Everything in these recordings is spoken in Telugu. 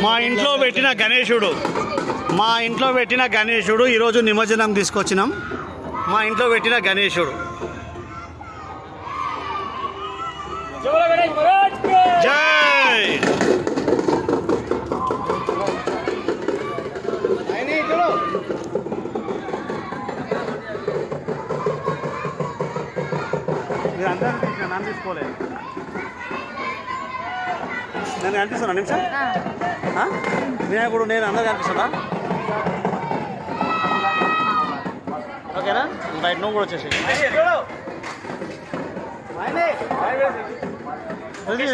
మా ఇంట్లో పెట్టిన గణేశుడు ఈరోజు నిమజ్జనం తీసుకొచ్చినాం. మా ఇంట్లో పెట్టిన గణేశుడు. జై మీరు అందరూ అనిపించిన నన్ను తీసుకోలేదు. నేను అనిపిస్తున్నా నిమిషం వినాయకుడు నేను అందరికీ అనిపిస్తున్నా. ఓకేనా? రైట్, నువ్వు కూడా వచ్చేసి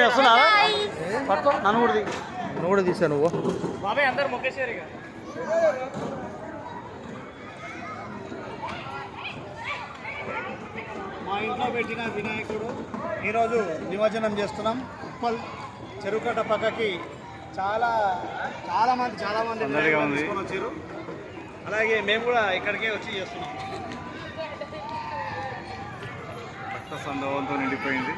వస్తున్నా పట్టుకో. నన్ను కూడా నువ్వు కూడా తీసా. నువ్వు బాబాయ్ అందరు మొక్కేసారు. ఇక మా ఇంట్లో పెట్టిన వినాయకుడు ఈరోజు నిమజ్జనం చేస్తున్నాం. ఉప్పల్ చెరువుకట్ట పక్కకి చాలా మంది తీసుకొని వచ్చారు. అలాగే మేము కూడా ఇక్కడికే వచ్చి చేస్తున్నాం. భక్త సందోహంతో నిండిపోయింది.